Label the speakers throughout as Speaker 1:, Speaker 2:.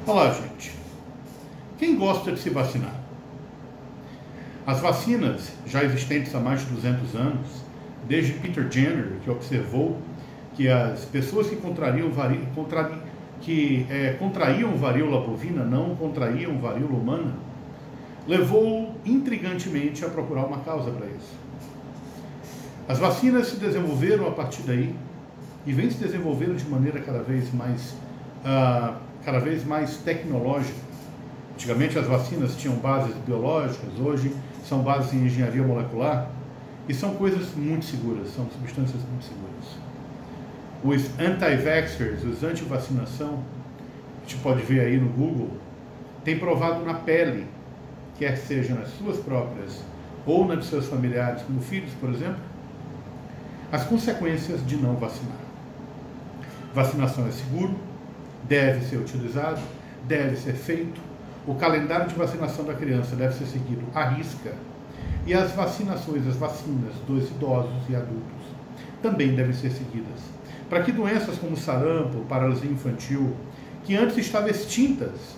Speaker 1: Olá, gente. Quem gosta de se vacinar? As vacinas, já existentes há mais de 200 anos, desde Peter Jenner, que observou que as pessoas que contraíam varíola bovina não contraíam varíola humana, levou intrigantemente a procurar uma causa para isso. As vacinas se desenvolveram a partir daí e vêm se desenvolvendo de maneira cada vez mais tecnológica. Antigamente as vacinas tinham bases biológicas, hoje são bases em engenharia molecular e são coisas muito seguras, são substâncias muito seguras. Os anti-vaxxers, os anti-vacinação, a gente pode ver aí no Google, tem provado na pele, quer seja nas suas próprias ou nas de seus familiares, como filhos, por exemplo, as consequências de não vacinar. Vacinação é seguro, deve ser utilizado, deve ser feito. O calendário de vacinação da criança deve ser seguido à risca. E as vacinas dos idosos e adultos também devem ser seguidas. Para que doenças como sarampo, paralisia infantil, que antes estavam extintas,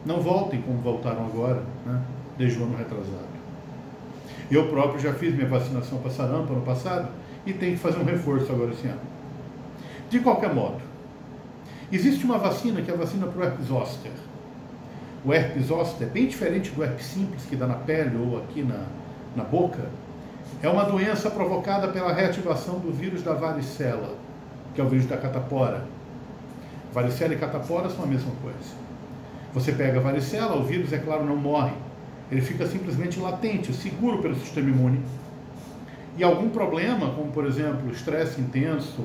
Speaker 1: não voltem como voltaram agora, desde o ano retrasado. Eu próprio já fiz minha vacinação para sarampo ano passado e tenho que fazer um reforço agora esse ano. De qualquer modo, existe uma vacina que é a vacina para o herpes zoster. O herpes zoster é bem diferente do herpes simples que dá na pele ou aqui na boca. É uma doença provocada pela reativação do vírus da varicela, que é o vírus da catapora. Varicela e catapora são a mesma coisa. Você pega a varicela, o vírus, é claro, não morre. Ele fica simplesmente latente, seguro pelo sistema imune. E algum problema, como por exemplo, estresse intenso,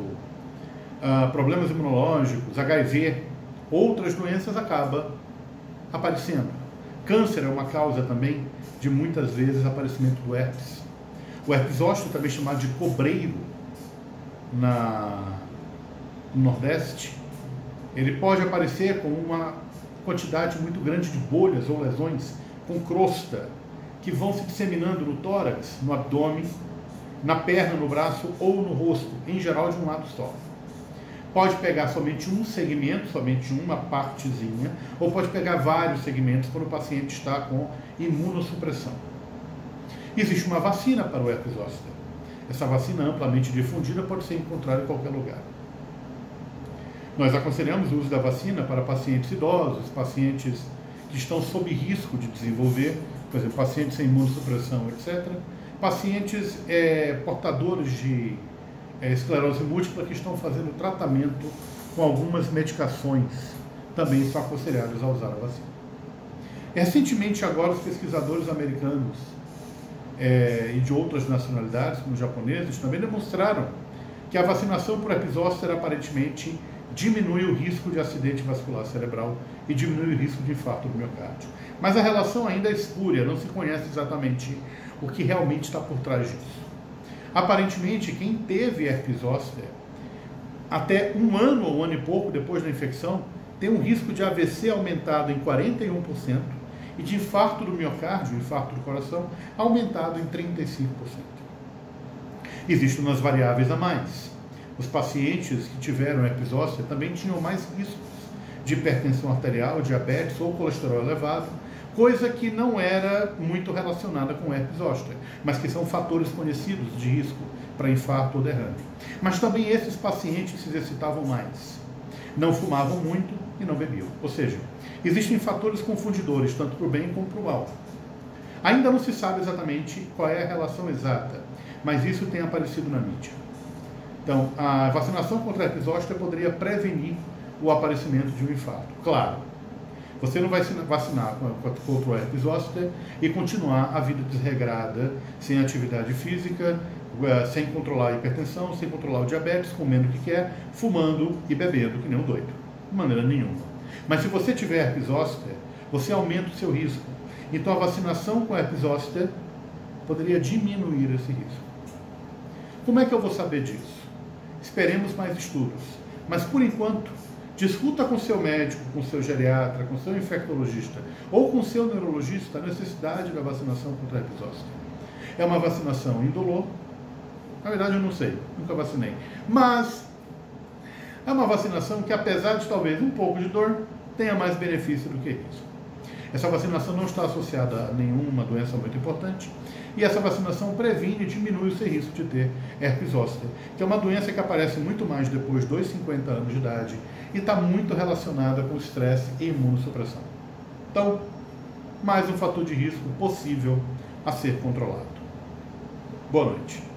Speaker 1: problemas imunológicos, HIV, outras doenças acabam aparecendo. Câncer é uma causa também de muitas vezes aparecimento do herpes. O herpes zoster, também chamado de cobreiro no Nordeste, ele pode aparecer com uma quantidade muito grande de bolhas ou lesões com crosta que vão se disseminando no tórax, no abdômen, na perna, no braço ou no rosto, em geral de um lado só. Pode pegar somente um segmento, somente uma partezinha, ou pode pegar vários segmentos quando o paciente está com imunossupressão. Existe uma vacina para o herpes zoster. Essa vacina amplamente difundida pode ser encontrada em qualquer lugar. Nós aconselhamos o uso da vacina para pacientes idosos, pacientes que estão sob risco de desenvolver, por exemplo, pacientes sem imunossupressão, etc. Pacientes portadores de esclerose múltipla que estão fazendo tratamento com algumas medicações, também são aconselhados a usar a vacina. Recentemente, agora, os pesquisadores americanos e de outras nacionalidades, como japoneses, também demonstraram que a vacinação por herpes zoster aparentemente diminui o risco de acidente vascular cerebral e diminui o risco de infarto do miocárdio. Mas a relação ainda é espúria, não se conhece exatamente o que realmente está por trás disso. Aparentemente, quem teve herpes zoster, até um ano ou um ano e pouco depois da infecção, tem um risco de AVC aumentado em 41% e de infarto do miocárdio, infarto do coração, aumentado em 35%. Existem umas variáveis a mais. Os pacientes que tiveram herpes zoster também tinham mais riscos de hipertensão arterial, diabetes ou colesterol elevado, coisa que não era muito relacionada com herpes zoster, mas que são fatores conhecidos de risco para infarto ou derrame. Mas também esses pacientes se exercitavam mais, não fumavam muito e não bebiam. Ou seja, existem fatores confundidores, tanto para o bem como para o mal. Ainda não se sabe exatamente qual é a relação exata, mas isso tem aparecido na mídia. Então, a vacinação contra herpes zoster poderia prevenir o aparecimento de um infarto. Claro, você não vai se vacinar contra o herpes zoster e continuar a vida desregrada, sem atividade física, sem controlar a hipertensão, sem controlar o diabetes, comendo o que quer, fumando e bebendo, que nem um doido. De maneira nenhuma. Mas se você tiver herpes zoster, você aumenta o seu risco. Então a vacinação com herpes zoster poderia diminuir esse risco. Como é que eu vou saber disso? Esperemos mais estudos. Mas por enquanto, discuta com seu médico, com seu geriatra, com seu infectologista ou com seu neurologista a necessidade da vacinação contra herpes zoster. É uma vacinação indolor. Na verdade eu não sei, nunca vacinei. Mas é uma vacinação que, apesar de talvez um pouco de dor, tenha mais benefício do que risco. Essa vacinação não está associada a nenhuma doença muito importante e essa vacinação previne e diminui o seu risco de ter herpes zoster, que é uma doença que aparece muito mais depois dos 50 anos de idade e está muito relacionada com estresse e imunossupressão. Então, mais um fator de risco possível a ser controlado. Boa noite.